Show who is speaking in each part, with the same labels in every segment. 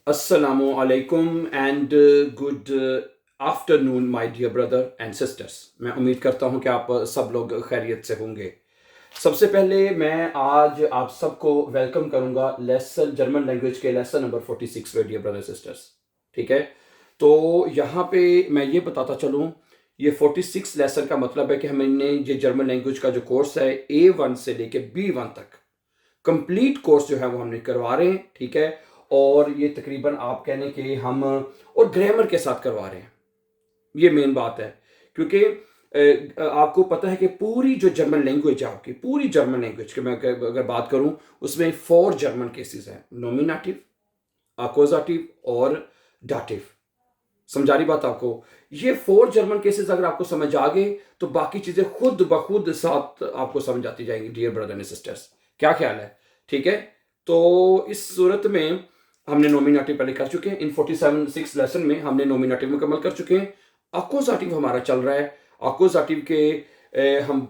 Speaker 1: Assalamu alaikum and good afternoon my dear brother and sisters। मैं उम्मीद करता हूँ कि आप सब लोग खैरियत से होंगे। सबसे पहले मैं आज आप सबको वेलकम करूँगा लेसन जर्मन लैंग्वेज के लेसन नंबर 46 पे डियर ब्रदर सिस्टर्स। ठीक है, तो यहाँ पे मैं ये बताता चलूँ, ये 46 लेसन का मतलब है कि हमने ये जर्मन लैंग्वेज का जो कोर्स है A1 से लेके B1 तक कंप्लीट कोर्स जो है वो हमने करवा रहे हैं। ठीक है, और ये तकरीबन आप कहने के हम और ग्रामर के साथ करवा रहे हैं। ये मेन बात है क्योंकि आपको पता है कि पूरी जो जर्मन लैंग्वेज है, आपकी पूरी जर्मन लैंग्वेज की मैं अगर बात करूं उसमें 4 जर्मन केसेस हैं, नॉमिनेटिव, अकोजाटिव और डाटिव। समझा रही बात आपको? ये 4 जर्मन केसेस अगर आपको समझ आ गए तो बाकी चीजें खुद ब खुद साथ आपको समझ आती जाएंगी डियर ब्रदर एंड सिस्टर्स। क्या ख्याल है? ठीक है, तो इस सूरत में हमने नॉमिनेटिव पहले कर चुके हैं। इन 47 लेसन में हमने नॉमिनेटिव मुकम्मल कर चुके हैं। अकोजाटिव हमारा चल रहा है। अकोजाटिव के हम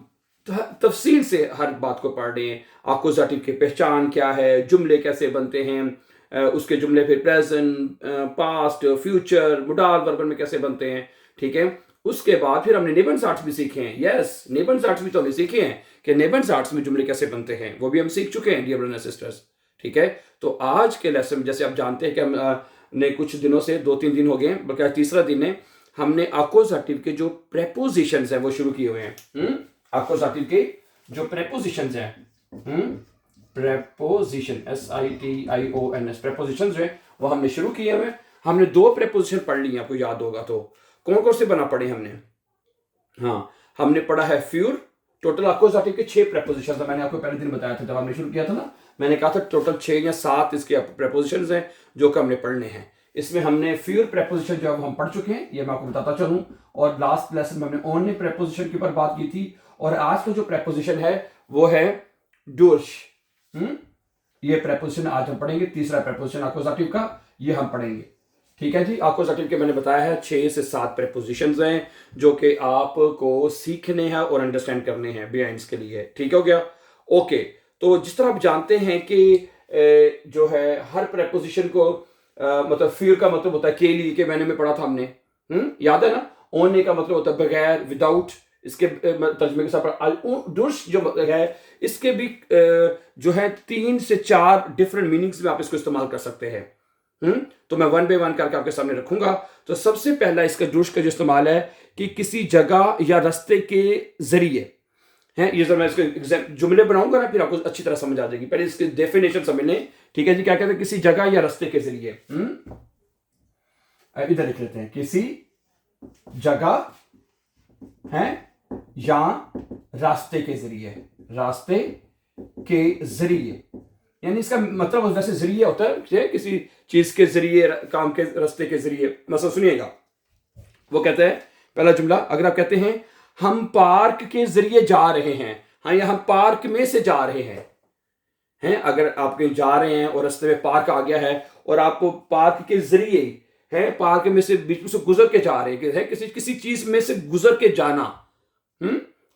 Speaker 1: तफसील से हर बात को पढ़ रहे हैं। अकोजाटिव की पहचान क्या है, जुमले कैसे बनते हैं, उसके जुमले फिर प्रेजेंट, पास्ट, फ्यूचर, मुडाल वर्बल में कैसे बनते हैं। ठीक है, उसके बाद फिर हमने नेबनसार्ट्स भी सीखे हैं। यस, नेबनसार्ट्स भी तो हमने सीखे हैं कि नेबनसार्ट्स में जुमले कैसे बनते हैं, वो भी हम सीख चुके हैं डियर ब्रदर्स एंड सिस्टर्स। ठीक है, तो आज के लेसन जैसे आप जानते हैं कि हम ने कुछ दिनों से 2-3 दिन हो गए, बल्कि तीसरा दिन है, हमने अकोजाटिव के जो प्रेपोजिशंस हैं वो शुरू किए हुए हैं। अकोजाटिव के जो प्रेपोजिशंस हैं, प्रेपोजिशन SITIONS प्रेपोजिशंस जो है वो हमने शुरू किए हुए हैं। हमने 2 प्रेपोजिशन पढ़ लिए, आपको याद होगा तो कौन कौन से बना पढ़े हमने? हाँ, हमने पढ़ा है फ्यूर। टोटल अकोजाटिव के 6 प्रेपोजिशन था, मैंने आपको पहले दिन बताया था जब हमने शुरू किया था ना, मैंने कहा था टोटल 6 या 7 इसके प्रेपोजिशंस हैं जो कि हमने पढ़ने हैं। इसमें हमने फ्यूर प्रेपोजिशन जो है हम पढ़ चुके हैं, ये मैं आपको बताता चलूं। और लास्ट लेसन में हमने ओनली प्रेपोजिशन के ऊपर बात की थी। और आज का जो प्रेपोजिशन है वो है डूर्श। ये प्रेपोजिशन आज हम पढ़ेंगे, तीसरा प्रेपोजिशन अकोजाटिव का ये हम पढ़ेंगे। ठीक है जी, अकोजाटिव के मैंने बताया है 6 से 7 प्रेपोजिशंस हैं जो कि आपको सीखने हैं और अंडरस्टैंड करने हैं बिहाइंड्स के लिए। ठीक हो गया? ओके, तो जिस तरह आप जानते हैं कि जो है हर प्रेपोजिशन को मतलब फिर का मतलब होता है के लिए, के मैंने में पढ़ा था हमने। याद है ना? ओने का मतलब होता है बगैर, विदाउट। इसके तर्जमे के साथ डुर्श जो है इसके भी जो है 3 से 4 डिफरेंट मीनिंग्स में आप इसको इस्तेमाल कर सकते हैं। तो मैं 1 बाय 1 करके आपके सामने रखूंगा। तो सबसे पहला इसका डुर्श का जो इस्तेमाल है कि किसी जगह या रास्ते के जरिए है। ये जब मैं इसके जुमले बनाऊंगा ना फिर आपको अच्छी तरह समझ आ जाएगी। पहले इसकी डेफिनेशन समझ लें। ठीक है जी, क्या कहते हैं? किसी जगह या रास्ते के जरिए। इधर लिख लेते हैं, किसी जगह है या रास्ते के जरिए। रास्ते के जरिए यानी इसका मतलब वैसे जरिए होता है किसी चीज के जरिए, काम के रास्ते के जरिए। मतलब सुनिएगा, वो कहते हैं पहला जुमला, अगर आप कहते हैं हम पार्क के जरिए जा रहे हैं, हाँ, या हम पार्क में से जा रहे हैं, अगर आप कहीं जा रहे हैं और रास्ते में पार्क आ गया है और आपको पार्क के जरिए है, पार्क में से बीच में से गुजर के जा रहे हैं, किसी चीज में से गुजर के जाना,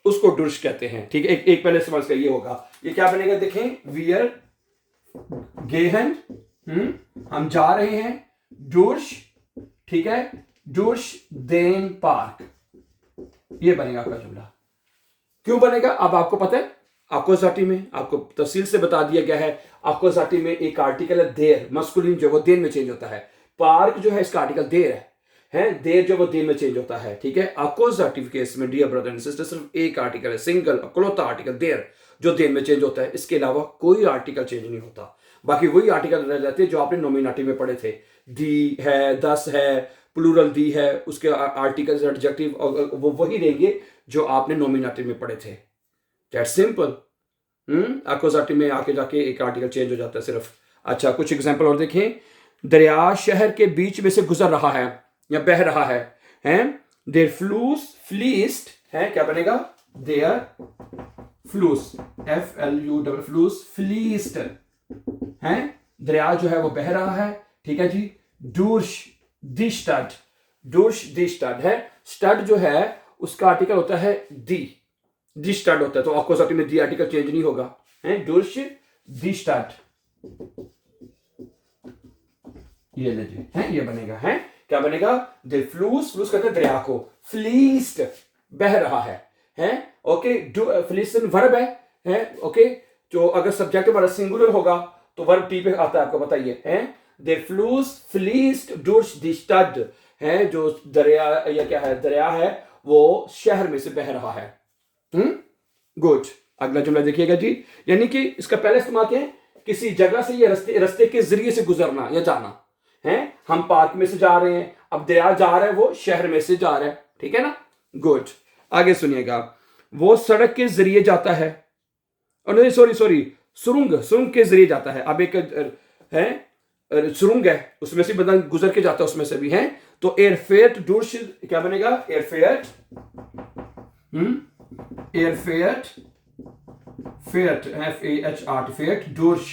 Speaker 1: उसको डुर्श कहते हैं। ठीक है, एक पहले सवाल का ये होगा, ये क्या बनेगा? देखें, वियर गेहन, हम जा रहे हैं, डुर्श। ठीक है, डुर्श देन पार्क, ये बनेगा आपका जुमला। क्यों बनेगा अब आपको पता है। अकोजाटिव में आपको तफसील से बता दिया गया है। अकोजाटिव में एक आर्टिकल है देर, मस्कुलिन जो वो देर में चेंज होता है। पार्क जो है इसका आर्टिकल देर है, देर जो वो देर में चेंज होता है। ठीक है, अकोजाटिव केस में डियर ब्रदर एंड सिस्टर सिर्फ एक आर्टिकल है, सिंगल अकलौता आर्टिकल देर, जो देर में चेंज होता है। इसके अलावा कोई आर्टिकल चेंज नहीं होता। बाकी वही आर्टिकल रह जाते हैं जो आपने नॉमिनेटिव में पढ़े थे। दी है, दस है, प्लूरल दी है, उसके आर्टिकल्स एडजेक्टिव वो वही रहेंगे जो आपने नॉमिनेटिव में पढ़े थे। That's simple. अकोजाटिव में आके जाके एक आर्टिकल चेंज हो जाता है सिर्फ। अच्छा, कुछ एग्जांपल और देखें। दरिया शहर के बीच में से गुजर रहा है या बह रहा है, देयर फ्लूस फ्लीस्ट है, क्या बनेगा? देयर फ्लूस, FLU फ्लूस फ्लीस्ट है, दरिया जो है वो बह रहा है। ठीक है जी, डूर्श दी स्टड, डूर्श दी स्टड है, स्टड जो है उसका आर्टिकल होता है दी स्टड होता है, तो अकोजाटिव में दी आर्टिकल चेंज नहीं होगा, है डुर्श दी स्टड। ये लीजिए, है ये बनेगा, है क्या बनेगा? द फ्लूस, फ्लूस कहते हैं दरिया को, फ्लीस्ड बह रहा है ओके। फ्लीस्ड वर्ब है ओके। जो अगर सब्जेक्ट हमारा सिंगुलर होगा तो वर्ब टी पे आता है, आपको बताइए, है द फ्लूस फ्लीस्ड durch die Stadt, है जो दरिया या क्या है, दरिया है वो शहर में से बह रहा है। गुड। अगला जुमला देखिएगा जी, यानी कि इसका पहले इस्तेमाल क्या है? किसी जगह से या रस्ते के जरिए से गुजरना या जाना है। हम पार्क में से जा रहे हैं, अब दरिया जा रहा है, वो शहर में से जा रहा है, ठीक है ना? गुड। आगे सुनिएगा, वो सड़क के जरिए जाता है, नहीं सॉरी, सुरंग के जरिए जाता है। अब एक है सुरंग है, उसमें से बंदा गुजर के जाता है, उसमें से भी है, तो एयरफेयर durch, क्या बनेगा? एयरफेयर, एयरफेयर, फेयर्ट FAHRT, फेयर्ट durch,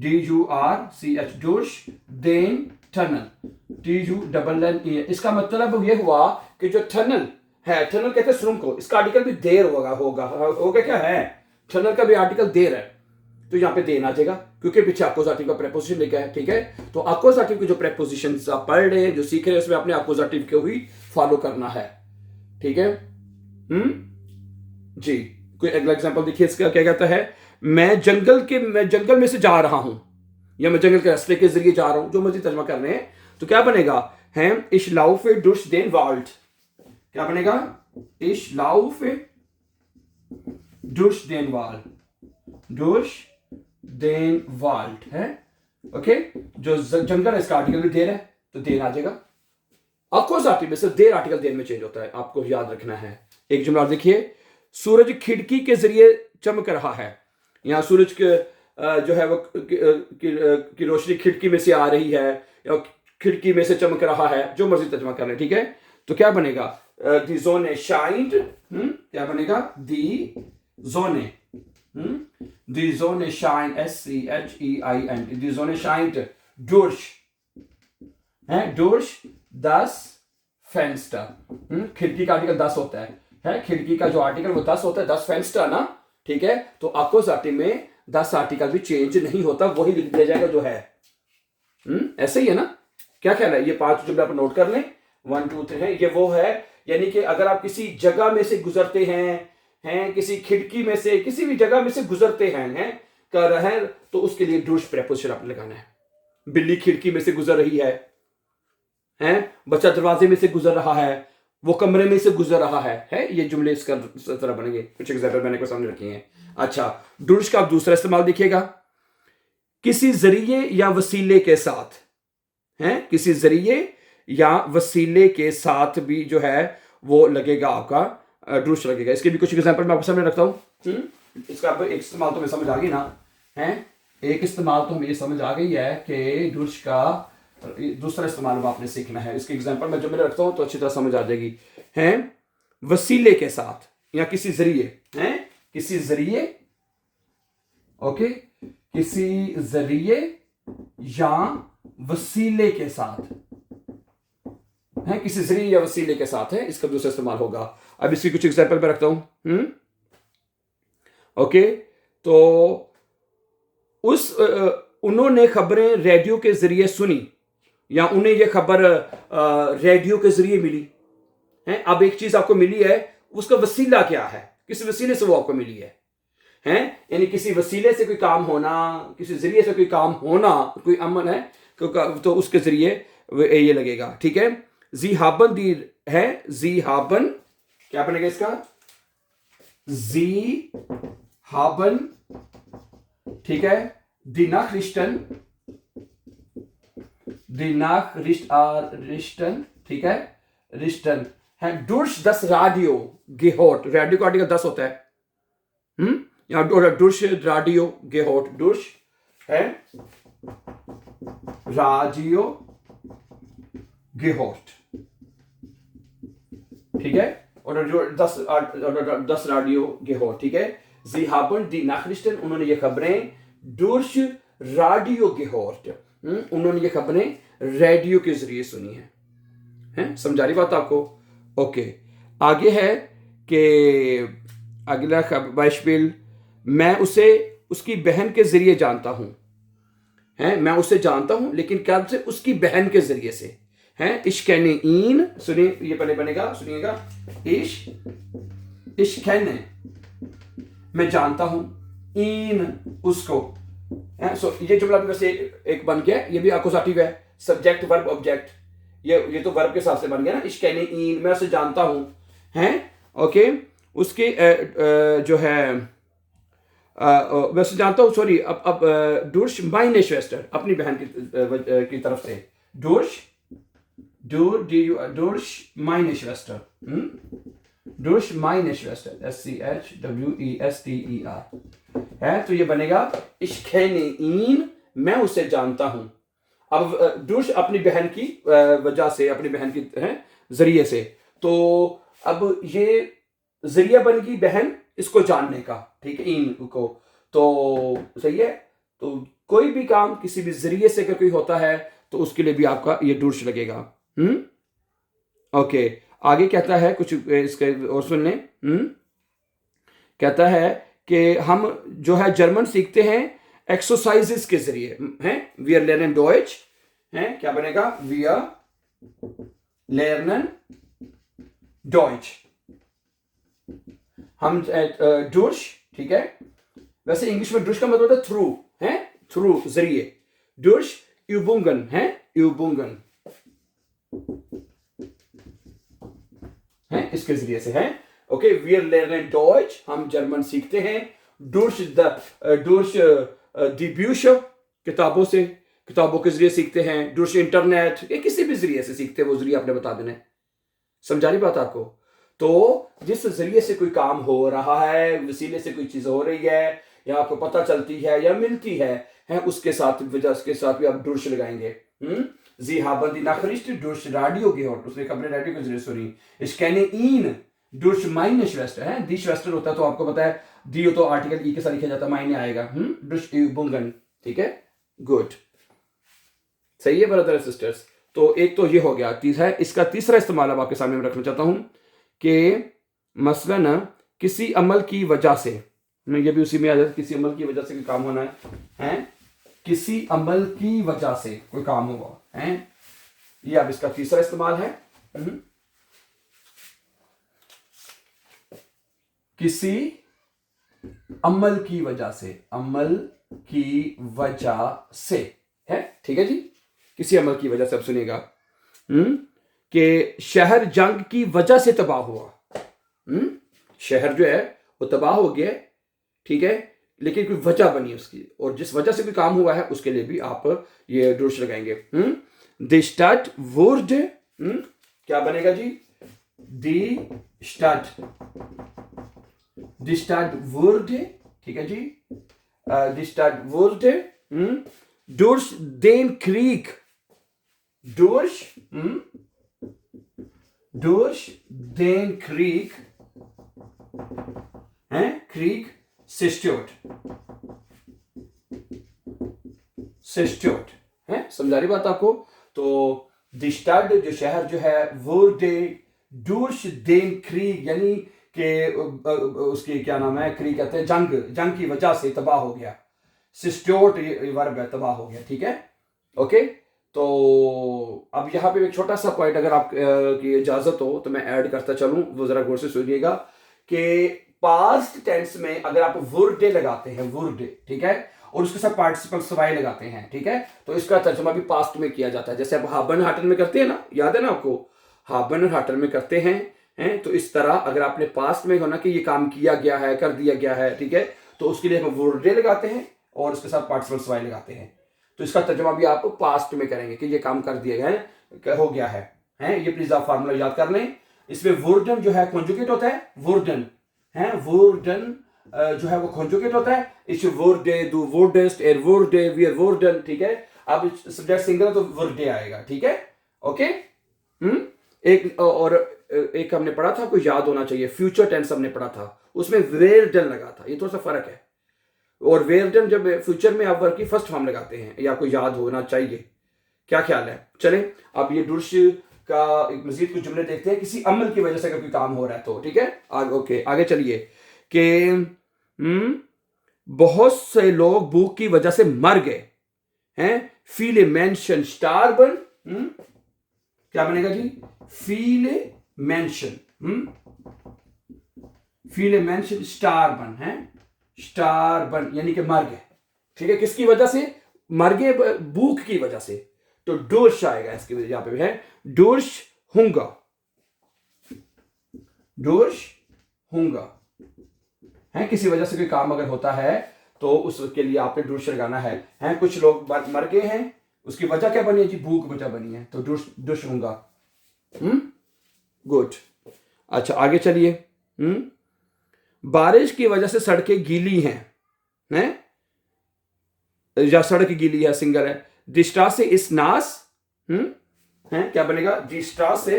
Speaker 1: DURCH, durch den टनल, TUNNE। इसका मतलब ये हुआ कि जो टनल है, टनल कहते हैं सुरंग को, इसका आर्टिकल भी देर होगा क्या है? टनल का भी आर्टिकल देर है, तो यहाँ पे देन आ जाएगा, क्योंकि पीछे अक्यूजेटिव का प्रेपोजिशन लिखा है, ठीक है? तो अक्यूजेटिव के जो प्रेपोजिशंस आप पढ़ रहे हैं, जो सीख रहे हैं, उसमें आपने अक्यूजेटिव को ही फॉलो करना है, ठीक है? जी। कोई अगला एग्जांपल देखिए, इसका क्या कहता है? मैं जंगल में से जा रहा हूं, या मैं जंगल के रास्ते के जरिए जा रहा हूं, जो मर्जी तर्जमा कर रहे हैं, तो क्या बनेगा? है ich laufe durch den Wald, क्या बनेगा? ich laufe durch den Wald, durch den Wald, है ओके। जो जंगल है, इसका आर्टिकल भी देर है, तो देर आ जाएगा। अक्यूजेटिव में से देर आर्टिकल देर में चेंज होता है, आपको याद रखना है। एक जुमला देखिए, सूरज खिड़की के जरिए चमक रहा है। यहाँ सूरज के जो है वो की रोशनी खिड़की में से आ रही है, या खिड़की में से चमक रहा है, जो मर्जी तर्जमा कर लें, ठीक है? तो क्या बनेगा? दी जोने शाइंड, क्या बनेगा? दी जोने, दी जोने शाइन, SCHEIN, दी जोने शाइंड durch, है durch das Fenster। खिड़की का आर्टिकल 10 होता है खिड़की का जो आर्टिकल वो 10 होता है, 10 फेंस्टर ना, ठीक है? तो अक्यूजेटिव में 10 आर्टिकल भी चेंज नहीं होता, वही लिख दिया जाएगा जो है। ऐसे ही है ना? क्या ख्याल है? ये 5 जुमले आप नोट कर लें, 1 2 3 है, ये वो है। यानी कि अगर आप किसी जगह में से गुजरते हैं किसी खिड़की में से, किसी भी जगह में से गुजरते हैं कर रहे हैं, तो उसके लिए durch प्रेपोजिशन आपने लगाना है। बिल्ली खिड़की में से गुजर रही है, बच्चा दरवाजे में से गुजर रहा है, वो कमरे में से गुजर रहा है ये जुमले इसका तरह बनेंगे। कुछ एग्जाम्पल मैंने को सामने रखी हैं। अच्छा, durch का आप दूसरा इस्तेमाल देखिएगा, किसी जरिए या वसीले के साथ, किसी जरिए या वसीले के साथ भी जो है वो लगेगा, आपका durch लगेगा। इसके भी कुछ एग्जाम्पल मैं आपके सामने रखता हूं। इसका आप एक इस्तेमाल तो हमें समझ आ गई ना, एक इस्तेमाल तो हमें ये समझ आ गई है कि durch का दूसरा इस्तेमाल आपने सीखना है। इसके एग्जाम्पल मैं जब मैं रखता हूं तो अच्छी तरह समझ आ जाएगी। वसीले के साथ या किसी जरिए, किसी जरिए, ओके, किसी जरिए या वसीले के साथ, किसी जरिए या वसीले के साथ है, इसका दूसरा इस्तेमाल होगा। अब इसकी कुछ एग्जाम्पल मैं रखता हूं। ओके, तो उन्होंने खबरें रेडियो के जरिए सुनी, या उन्हें यह खबर रेडियो के जरिए मिली है। अब एक चीज आपको मिली है, उसका वसीला क्या है, किस वसीले से वो आपको मिली है, यानी किसी वसीले से कोई काम होना, किसी जरिए से कोई काम होना, कोई अमल है तो उसके जरिए ये लगेगा, ठीक है? जी हाबन दी है, जी हाबन क्या बनेगा इसका? जी हाबन, ठीक है? दी नाखरिश्तन, दी नाखरिश्तन, ठीक है? रिश्तन है durch das Radio gehört, radio का आर्टिकल 10 होता है। या durch Radio gehört, durch है Radio gehört, ठीक है? और जो 10 Radio gehört, ठीक है? Sie haben die Nachrichten, उन्होंने ये खबरें durch Radio gehört, उन्होंने ये खबरें रेडियो के जरिए सुनी है। समझा रही बात आपको? ओके, आगे है कि अगला बाइशबिल, मैं उसे उसकी बहन के जरिए जानता हूं, हैं, मैं उसे जानता हूं, लेकिन क्या से? उसकी बहन के जरिए से हैं। इश्कैने इन, सुनिए ये पहले बनेगा, सुनिएगा, इश्कैने मैं जानता हूं, इन उसको है। सो ये जुमला भी वैसे एक बन गया, ये भी अकुजाटिव है, सब्जेक्ट वर्ब ऑब्जेक्ट, ये तो वर्ब के हिसाब से बन गया ना। इश्कैने इन मैं उसे जानता हूं हैं। ओके, उसके जो है वैसे जानता हूँ, सॉरी, अब डूर्श माइने श्वेस्टर अपनी बहन की तरफ से, डूर्श डूर्श माइने श्वेस्टर, डूर्श माइने श्वेस्टर, SCHWESTER है। तो ये बनेगा इश्कैने इन मैं उसे जानता हूं। अब डूर्श अपनी बहन की वजह से, अपनी बहन की जरिए से, तो अब ये जरिया बन गई बहन इसको जानने का, ठीक है, इन को, तो सही है। तो कोई भी काम किसी भी जरिए से अगर कोई होता है तो उसके लिए भी आपका ये डूर्श लगेगा। ओके, आगे कहता है कुछ इसके और सुन लें। कहता है कि हम जो है जर्मन सीखते हैं एक्सरसाइजेस के जरिए हैं। वी आर लर्निंग डॉइच हैं, क्या बनेगा? वी आर लर्निंग डॉइच, हम डूर्श, ठीक है। वैसे इंग्लिश में डूर्श का मतलब होता है थ्रू, है, थ्रू जरिए। डूर्श यूबुंगन है, यूबुंगन है, इसके जरिए से है। Okay, we are learning Deutsch हम जर्मन सीखते हैं। डूर्श दी ब्यूशर किताबों से, किताबों के जरिए सीखते हैं। डूर्श इंटरनेट, या किसी भी जरिए से सीखते हैं, वो जरिए आपने बता देना है। समझा रही बात आपको? तो जिस जरिए से कोई काम हो रहा है, वसीले से कोई चीज हो रही है, या आपको पता चलती है या मिलती है उसके साथ, वजह के साथ भी आप डूर्श लगाएंगे। जी haben die Nachricht durch Radio gehört, उसने खबरें रेडियो के जरिए सुनी। Ich kenne ihn durch meine Schwester है, दी श्वेस्टर होता है तो आपको पता है दी तो आर्टिकल ई के साथ लिखा जाता है, मायने आएगा। durch Übungen, ठीक है, गुड, सही है ब्रदर सिस्टर्स। तो एक तो ये हो गया। तीसरा है, इसका तीसरा इस्तेमाल अब आपके सामने रखना चाहता हूं कि मसलन किसी अमल की वजह से, ये भी उसी में आ जाता है, किसी अमल की वजह से कोई काम होना है, किसी अमल की वजह से कोई काम हुआ है, ये अब इसका तीसरा इस्तेमाल है। किसी अमल की वजह से, अमल की वजह से है, ठीक है जी, किसी अमल की वजह से। अब सुनिएगा कि शहर जंग की वजह से तबाह हुआ। शहर जो है वो तबाह हो गया, ठीक है, लेकिन कोई वजह बनी उसकी, और जिस वजह से कोई काम हुआ है उसके लिए भी आप ये डूर्श लगाएंगे। दी स्टार्ट वुड, क्या बनेगा जी? दी स्टार्ट वुड, ठीक है जी, दी स्टार्ट वुड डूर्श देन क्रीक, डूर्श देन क्रीक है, क्रीक सिस्ट्योट है। समझा रही बात आपको? तो दिस्टाड जो शहर जो है वो दे डूर्श देन क्रीक, यानी कि उसकी क्या नाम है, क्रीक कहते हैं जंग की वजह से तबाह हो गया। सिस्ट्योट ये वर्ब है, तबाह हो गया, ठीक है। ओके, तो अब यहाँ पे एक छोटा सा पॉइंट अगर आप की इजाजत हो तो मैं ऐड करता चलूं, वो जरा गौर से सुनिएगा कि पास्ट टेंस में अगर आप वुर्डे लगाते हैं, वुर्डे, ठीक है, और उसके साथ पार्टिसिपल सवाई लगाते हैं, ठीक है, तो इसका तर्जुमा भी पास्ट में किया जाता है। जैसे आप हाबन हाटन में करते हैं ना, याद है ना आपको, हाबन हाटन में करते हैं, तो इस तरह अगर आपने पास्ट में होना कि ये काम किया गया है, कर दिया गया है, ठीक है, तो उसके लिए हम वुर्डे लगाते हैं और उसके साथ पार्टिसिपल सवाई लगाते हैं। तो इसका तर्जुमा भी आप पास्ट में करेंगे कि ये काम कर दिया गया है, हो गया है। ये प्लीज आप फार्मूला याद कर लें। इसमें वुर्डन जो है कॉन्जुगेट होता है, वुर्डन है, वुर्डन जो है वो कॉन्जुगेट होता है। इस वुर्डे, दू वुर्डेस्ट, एर वुर्डे, वी आर वुर्डन, ठीक है। अब सब्जेक्ट सिंगल है तो वुर्डे आएगा, ठीक है, ओके। एक और एक हमने पढ़ा था, कोई याद होना चाहिए, फ्यूचर टेंस हमने पढ़ा था, उसमें वेरडन लगा था, ये थोड़ा सा फर्क है। और वेरडन जब फ्यूचर में आप वर्ब की फर्स्ट फॉर्म लगाते हैं, ये आपको याद होना चाहिए। क्या ख्याल है? चलें अब ये डूर्श का एक मजीद कुछ जुमले देखते हैं, किसी अमल की वजह से अगर कोई काम हो रहा है तो, ठीक है। ओके, आगे चलिए कि बहुत से लोग भूख की वजह से मर गए, हैं, viele Menschen starben, क्या बनेगा जी, viele Menschen, viele Menschen starben, हैं, starben यानी कि मर गए, ठीक है, किसकी वजह से मर गए, भूख की वजह से, तो डोर्श आएगा इसकी वजह, यहां पे है डोर्श हुंगा, डोर्श हुंगा, है, किसी वजह से कोई काम अगर होता है तो उसके लिए आपने डोर्श लगाना है, हैं, कुछ लोग मर गए हैं, उसकी वजह क्या बनी है जी, भूख वजह बनी है, तो डोर्श हुंगा, गुड। अच्छा आगे चलिए, बारिश की वजह से सड़कें गीली हैं, या सड़क गीली है, सिंगल है, दिस्ट्रा से इस नास, है, क्या बनेगा, दिस्ट्रा से,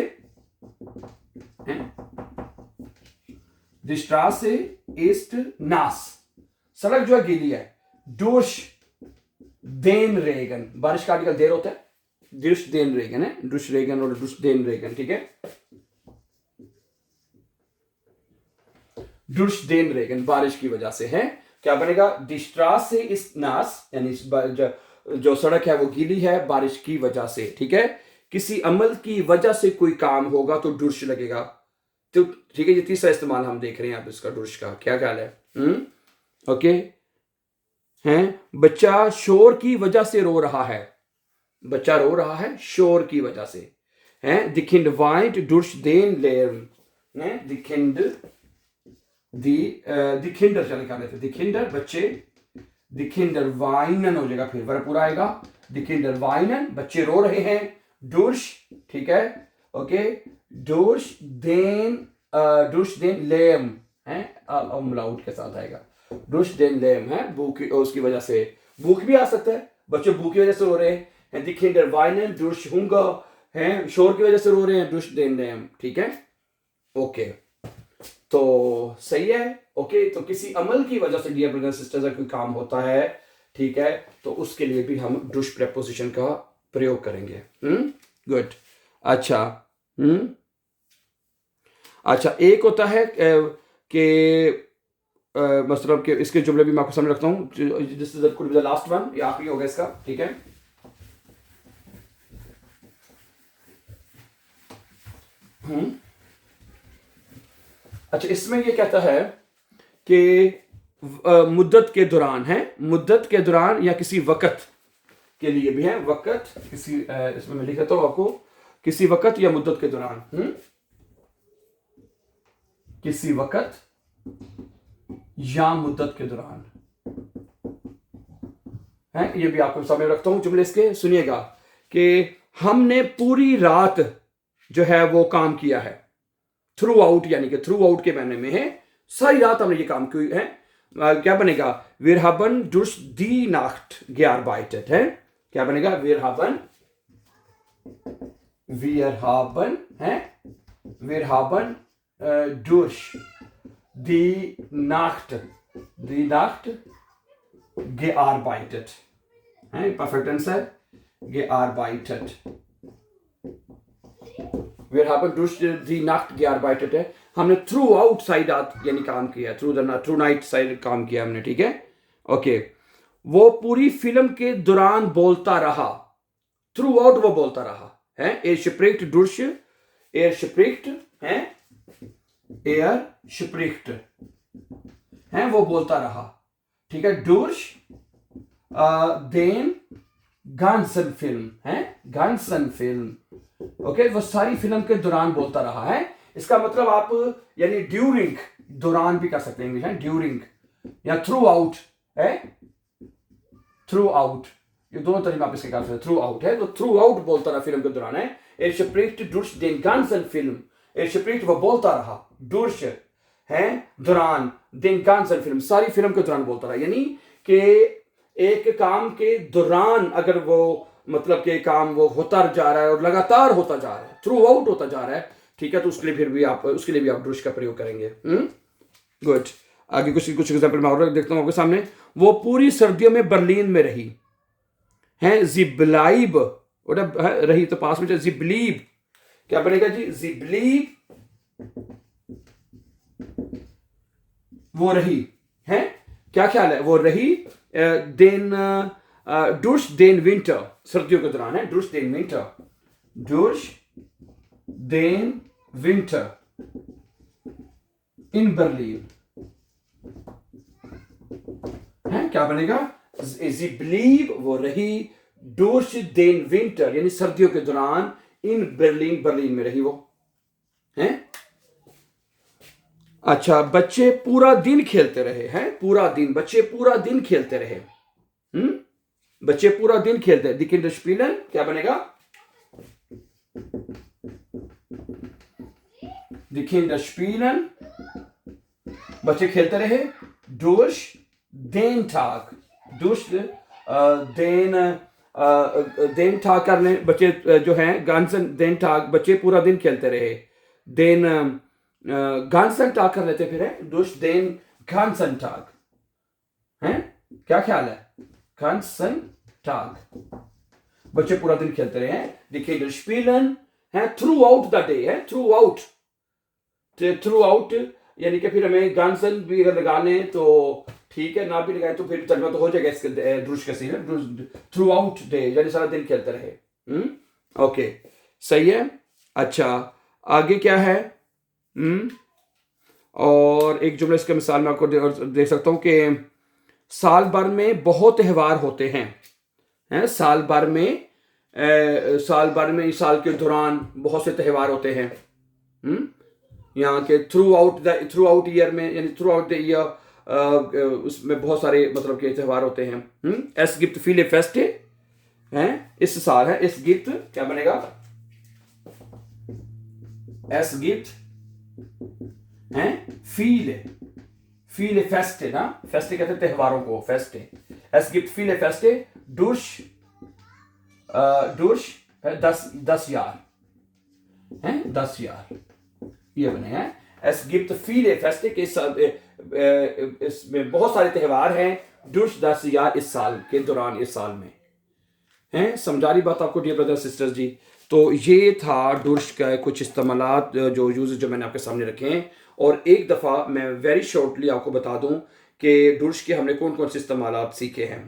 Speaker 1: दिस्ट्रा से इस्ट नास, सड़क जो है गीली है, डूश देन रेगन, बारिश का आर्टिकल देर होता है, डुश देन रेगन है, डुश रेगन और डुश देन रेगन, ठीक है, डुश देन रेगन बारिश की वजह से है, क्या बनेगा, दिस्ट्रा से इस नास, यानी जो सड़क है वो गीली है बारिश की वजह से, ठीक है, किसी अमल की वजह से कोई काम होगा तो डुश लगेगा, तो ठीक है, ये तीसरा इस्तेमाल हम देख रहे हैं आप इसका, डुश का, क्या ख्याल है, ओके, हैं, बच्चा शोर की वजह से रो रहा है, बच्चा रो रहा है शोर की वजह से, हैं, दिखिंड वाइट डुश देन लेर्न, हैं, दिखिंड दिखिंडर, चले क्या लेते, दिखिंडर बच्चे, दिखिंडर वाइनन हो जाएगा, फिर वर्ब पूरा आएगा, दिखिंडर वाइनन बच्चे रो रहे हैं, डुश, ठीक है, ओके, डुश देन लेम, है, अमलाउट के साथ आएगा, डुश देन लेम, है, भूख उसकी वजह से, भूख भी आ सकता है, बच्चे भूख की वजह से रो रहे हैं, दिखिंडर वाइनन डुश हुंगा, हैं, शोर की वजह से रो रहे हैं, डुश देन लेम, ठीक है, ओके, तो सही है, ओके, तो किसी अमल की वजह से डियर ब्रदर्स सिस्टर्स कोई काम होता है, ठीक है, तो उसके लिए भी हम डुश प्रेपोजिशन का प्रयोग करेंगे, गुड। अच्छा, अच्छा, एक होता है कि मतलब कि इसके जुमले भी मैं आपको समझ रखता हूं, this is could be the last one, ये आखिरी होगा इसका, ठीक है, अच्छा, इसमें ये कहता है कि मुद्दत के दौरान है, मुद्दत के दौरान या किसी वक़्त के लिए भी है, वक़्त किसी, इसमें मैं लिख देता हूं आपको, किसी वक़्त या मुद्दत के दौरान, किसी वक़्त या मुद्दत के दौरान, है, ये भी आपको सामने रखता हूं जुमले इसके, सुनिएगा कि हमने पूरी रात जो है वो काम किया है, थ्रू आउट यानी कि थ्रू आउट के मायने में है, सारी रात हमने ये काम किया है, क्या बनेगा, wir haben durch die Nacht gearbeitet, है, क्या बनेगा, wir haben, है, wir haben durch die Nacht gearbeitet, है, perfect answer, gearbeitet, wir haben durch die Nacht gearbeitet है, हमने थ्रू आउट साइड रात यानी काम किया, थ्रू नाइट साइड काम किया हमने, ठीक है, ओके, वो पूरी फिल्म के दौरान बोलता रहा, थ्रू आउट वो बोलता रहा, है, er spricht durch, er spricht, है, er spricht, है, वो बोलता रहा, ठीक है, durch den ganzen Film, है, ganzen Film, ओके, वो सारी फिल्म के दौरान बोलता रहा है, इसका मतलब आप यानी ड्यूरिंग, दौरान भी कर सकते हैं इंग्लिश, है, ड्यूरिंग या थ्रू आउट, है, थ्रू आउट, ये दोनों तरीके आप इसके कर सकते हैं, थ्रू आउट है, तो थ्रू आउट बोलता रहा फिल्म के दौरान है, er spricht durch den ganzen Film, er spricht वो बोलता रहा, durch है दौरान, den ganzen Film सारी फिल्म के दौरान बोलता रहा, यानी कि एक काम के दौरान अगर वो मतलब कि काम वो होता जा रहा है और लगातार होता जा रहा है, थ्रू आउट होता जा रहा है, ठीक है, तो उसके लिए फिर भी आप उसके लिए भी आप डुश का प्रयोग करेंगे, गुड। आगे कुछ एग्जाम्पल मैं और देखता हूं आपके सामने, वो पूरी सर्दियों में बर्लिन में रही, है, जिब्लाइब, रही तो पास में, जिब्लीब, क्या बनेगा जी, जिब्लीब, वो रही, है, क्या ख्याल है, वो रही, देन durch den Winter, सर्दियों के दौरान है, durch den Winter, durch den Winter in Berlin है, क्या बनेगा? Sie blieb, वो रही, durch den Winter यानी सर्दियों के दौरान, in Berlin, बर्लिन में रही वो हैं। अच्छा, बच्चे पूरा दिन खेलते रहे हैं, पूरा दिन, बच्चे पूरा दिन खेलते रहे, बच्चे पूरा दिन खेलते हैं, Die Kinder spielen, क्या बनेगा? Die Kinder spielen, बच्चे खेलते रहे, durch den Tag, durch den Tag करने, बच्चे जो हैं ganzen den Tag, बच्चे पूरा दिन खेलते रहे, den ganzen Tag कर लेते फिर है, durch den ganzen Tag हैं, क्या ख्याल है? ganzen Tag, बच्चे पूरा दिन खेलते रहे हैं, die Kinder spielen है, throughout the day है, throughout यानी कि फिर हमें ganzen भी अगर लगा लें तो ठीक है, ना भी लगाए तो फिर तर्जुमा तो हो जाएगा इसके, दुरुश का सीन है, थ्रू आउट डे यानी सारा दिन खेलते रहे। ओके, सही है। अच्छा, आगे क्या है? और एक जुमला इसका मिसाल मैं आपको दे सकता हूं कि साल भर में बहुत त्यौहार होते हैं, साल भर में साल के दौरान बहुत से त्यौहार होते हैं। यहाँ के थ्रू आउट ईयर में यानी थ्रू आउट द ईयर उसमें बहुत सारे मतलब के त्यौहार होते हैं। एस गिफ्ट फीले फेस्ट है, इस साल है, इस गिफ्ट क्या बनेगा? एस गिफ्ट है, फीले फेस्ट ना, फेस्ट कहते हैं त्योहारों को, फेस्ट। एस गिफ्ट फीले फेस्ट डुश 10 यार है, 10 यार ये बने हैं। एस गिफ्ट फीले फेस्ट के इसमें बहुत सारे त्यौहार हैं, डुश 10 यार इस साल के दौरान, इस साल में हैं। समझा रही बात आपको डियर ब्रदर सिस्टर्स जी? तो ये था डुश का कुछ इस्तेमालात जो यूज जो मैंने आपके सामने रखे हैं। और एक दफ़ा मैं वेरी शॉर्टली आपको बता दूं कि डुश के हमने कौन कौन से इस्तेमालात सीखे हैं।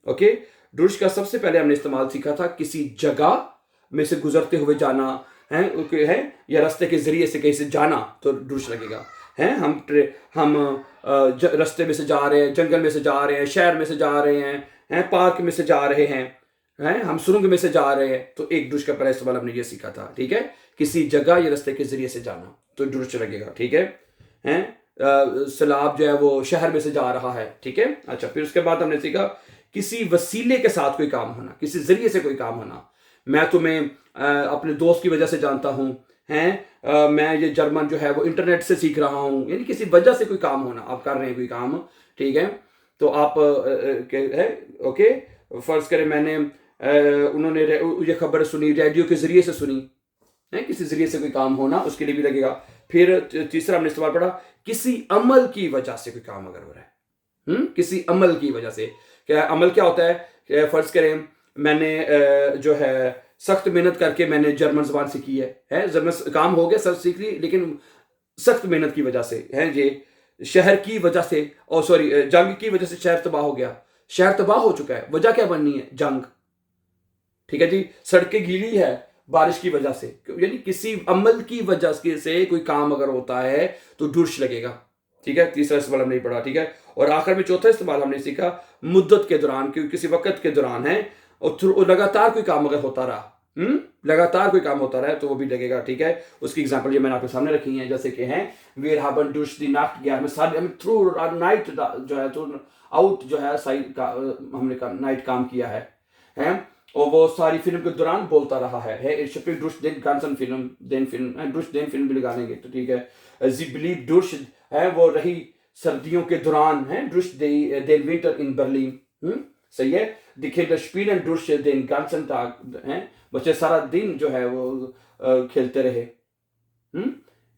Speaker 1: ओके, डुश का सबसे पहले हमने इस्तेमाल सीखा था किसी जगह में से गुजरते हुए जाना है या रास्ते के जरिए से कहीं से जाना तो डुश लगेगा हैं। हम रास्ते में से जा रहे हैं, जंगल में से जा रहे हैं, शहर में से जा रहे हैं, पार्क में से जा रहे हैं, हम सुरंग में से जा रहे हैं, तो एक डुश का पहला इस्तेमाल हमने ये सीखा था। ठीक है, किसी जगह या रास्ते के जरिए से जाना तो डुश लगेगा। ठीक है, सैलाब जो है वो शहर में से जा रहा है। ठीक है, अच्छा, फिर उसके बाद हमने सीखा किसी वसीले के साथ कोई काम होना, किसी जरिए से कोई काम होना। मैं तुम्हें अपने दोस्त की वजह से जानता हूं, मैं ये जर्मन जो है वो इंटरनेट से सीख रहा हूं, यानी किसी वजह से कोई काम होना, आप कर रहे हैं कोई काम। ठीक है, तो आप ओके, फर्ज करें मैंने उन्होंने ये खबर सुनी, रेडियो के जरिए से सुनी है, किसी जरिए से कोई काम होना, उसके लिए भी लगेगा। फिर तीसरा हमने इस्तेमाल पढ़ा किसी अमल की वजह से कोई काम अगर हो रहा है, किसी अमल की वजह से। क्या अमल क्या होता है? फर्ज करें मैंने जो है सख्त मेहनत करके मैंने जर्मन जबान सीखी है, जर्मन काम हो गया, सब सीख ली, लेकिन सख्त मेहनत की वजह से है, ये शहर की वजह से, और सॉरी जंग की वजह से शहर तबाह हो गया, शहर तबाह हो चुका है, वजह क्या बननी है? जंग। ठीक है जी, सड़कें गीली है बारिश की वजह से, यानी किसी अमल की वजह से कोई काम अगर होता है तो डुश लगेगा। ठीक है, तीसरा इस्तेमाल हमने पढ़ा। ठीक है, और आखिर में चौथा इस्तेमाल हमने सीखा मुद्दत के दौरान, क्योंकि किसी वक्त के दौरान है और लगातार कोई काम अगर होता रहा, लगातार कोई काम होता रहा तो वो भी लगेगा। ठीक है, उसकी एग्जांपल ये मैंने आपके सामने रखी है, जैसे कि हैं वीर हाबन डुश दी नाइट गया, हमें सारे हमें थ्रू नाइट जो है थ्रू आउट जो है साइड का हमने नाइट काम किया है, और वो सारी फिल्म के दौरान बोलता रहा है डुश देन गानसन फिल्म देन डुश देन फिल्म भी लगा लेंगे तो ठीक है। जी बिलीव डुश है वो रही सर्दियों के दौरान है, डुश देन विंटर इन बर्लिन, सही है। दिखे द स्पीलन डुश देन गानसन टाग है, बच्चे सारा दिन जो है वो खेलते रहे,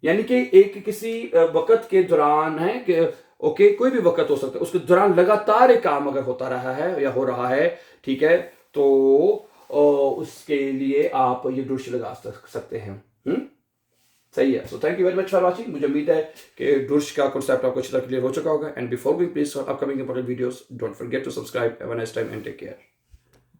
Speaker 1: यानी कि एक किसी वक्त के दौरान है कि ओके कोई भी वक्त हो सकता है, उसके दौरान लगातार एक काम अगर होता रहा है या हो रहा है, ठीक है, तो उसके लिए आप ये डुश लगा सकते हैं। सही है। So thank you very much for watching. मुझे उम्मीद है कि डुश का कॉन्सेप्ट आपको अच्छी तरह क्लियर हो चुका होगा। And before going please for upcoming important videos don't forget to subscribe. Have a nice time and take care.